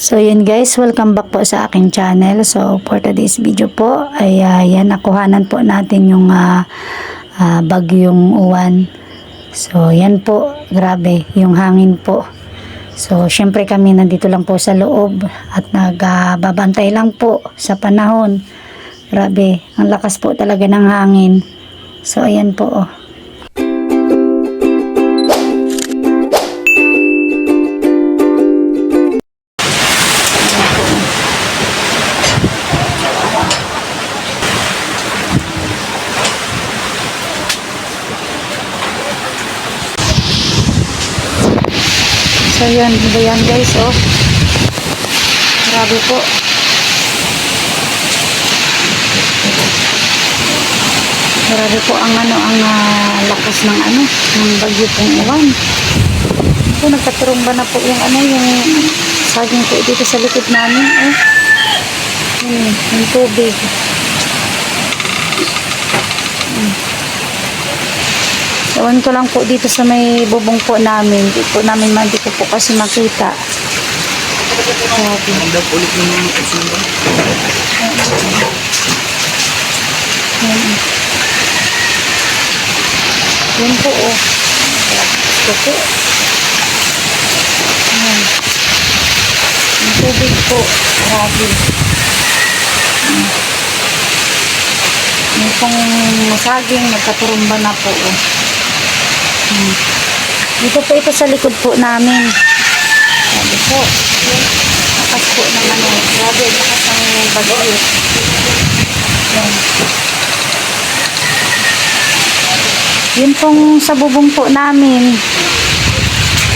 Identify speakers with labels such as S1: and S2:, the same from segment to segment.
S1: So yun guys, welcome back po sa aking channel. So for today's video po ay yan, nakuhanan po natin yung bagyong uwan. So yan po, grabe yung hangin po. So syempre kami nandito lang po sa loob at nagbabantay lang po sa panahon. Grabe, ang lakas po talaga ng hangin. So ayan po oh. So yan guys oh. Grabe po. Grabe po ang lakas ng ng bagyo pong uwan. So nagkaturong ba na po yung yung saging po dito sa likod namin oh. Yung tubig. Ewan ko lang po dito sa may bubong po namin. Hindi ko po kasi makita. Yan po oh. Ito po. Yan. Yung tubig po. Grabe. Yung pong saging, nagkaturumba na po oh. Dito po ito sa likod po namin. Grabe po. Lakas po ng grabe, lakas ng bagyo. Yan. Yun pong sa bubong po namin.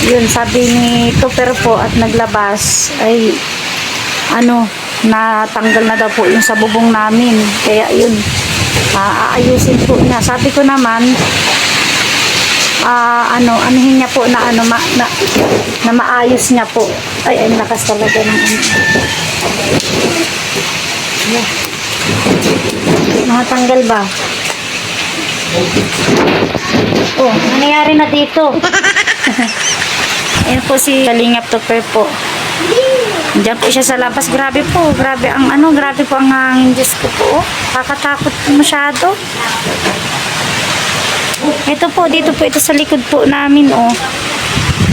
S1: Yun, sabi ni Tupper po at naglabas ay natanggal na daw po yung sa bubong namin. Kaya yun, aayusin po niya. Sabi ko naman, anuhin niya po na maayos niya po. Ay lakas talaga ng Yeah. Nakatanggal ba? Oh, nangyari na dito. Ayan po si Kalingap Tupper po. Diyan po siya sa labas. Grabe po. Grabe ang grabe po ang hangin. Diyos ko po. Kakatakot masyado. Ito po, dito po ito sa likod po namin, oh.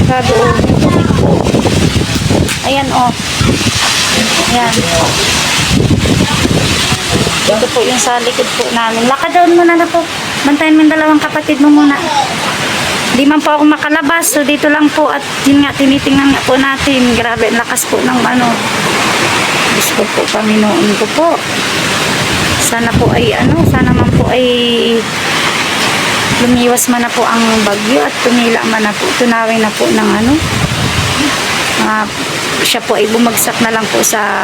S1: Grabe, oh. Ayan, oh. Ayan. Dito po yung sa likod po namin. Lakad doon muna na po. Bantayan mo yung dalawang kapatid mo muna. Di man po ako makalabas. So, dito lang po. At yun nga, tinitingnan nga po natin. Grabe, lakas po ng Diyos ko po, Panginoon ko po. Sana po ay, sana man po ay lumiwas man na po ang bagyo at tumila man na po, tunawin na po ng siya po ay bumagsak na lang po sa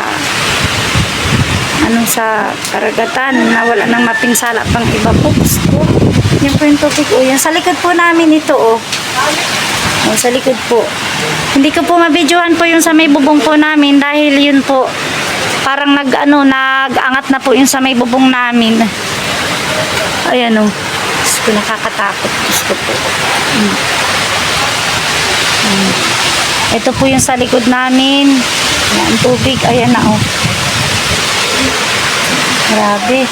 S1: sa karagatan na wala nang mapinsala pang iba po. Yan po yung tubig o yan sa likod po namin ito o sa likod po. Hindi ko po mabidyohan po yung sa may bubong po namin dahil yun po parang nag-angat na po yung sa may bubong namin. Ayan o. Ko nakakatakot. Gusto po. Ito po yung sa likod namin. Ayan, tubig. Ayan na oh. Grabe.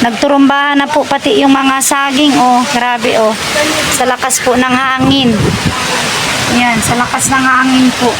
S1: Nagturumbahan na po pati yung mga saging oh. Grabe oh. Sa lakas po ng hangin. Ayan, sa lakas ng hangin po.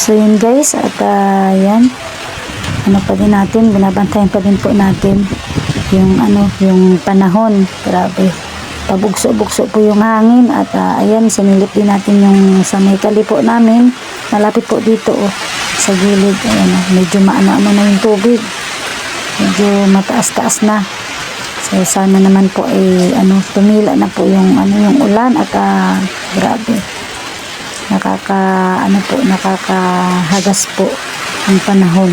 S1: So yun guys, at yan, ano pa din natin, binabantayan pa din po natin yung yung panahon. Grabe, pabugso-bugso po yung hangin. At ayan, sinilip din natin yung sa may kalipo namin, malapit po dito sa gilid. Ayan, medyo maano-ano na yung tubig, medyo mataas-taas na. So sana naman po ay tumila na po yung yung ulan. At grabe, nakakahagas po ang panahon.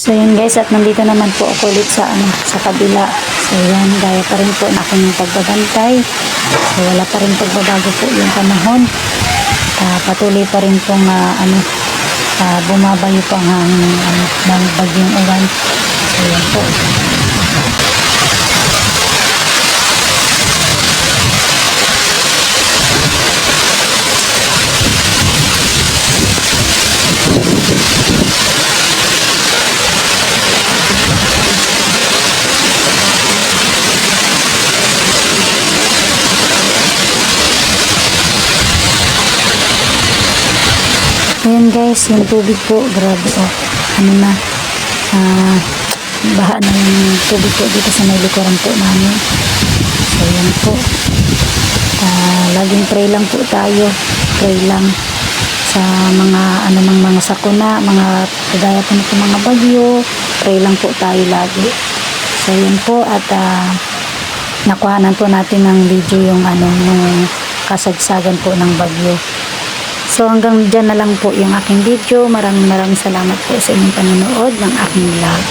S1: So yun guys, at nandito naman po ako ulit sa kabila. So yan, gaya pa rin po ng aking pagbabantay. So wala pa rin pagbabago po yung panahon. Patuloy pa rin pong bumabayo po ang hangin ng bagyong ulan. So yan po. Ayan guys, yung tubig po, grabe baha na yung tubig po dito sa may likuran po namin. So yan po, laging pray lang po tayo, pray lang sa mga mga sakuna, mga kagaya po nito mga bagyo, pray lang po tayo lagi. So yan po, at nakuhanan po natin ng video yung yung kasagsagan po ng bagyo. So hanggang dyan na lang po yung aking video. Maraming salamat po sa inyong panonood ng aking vlog.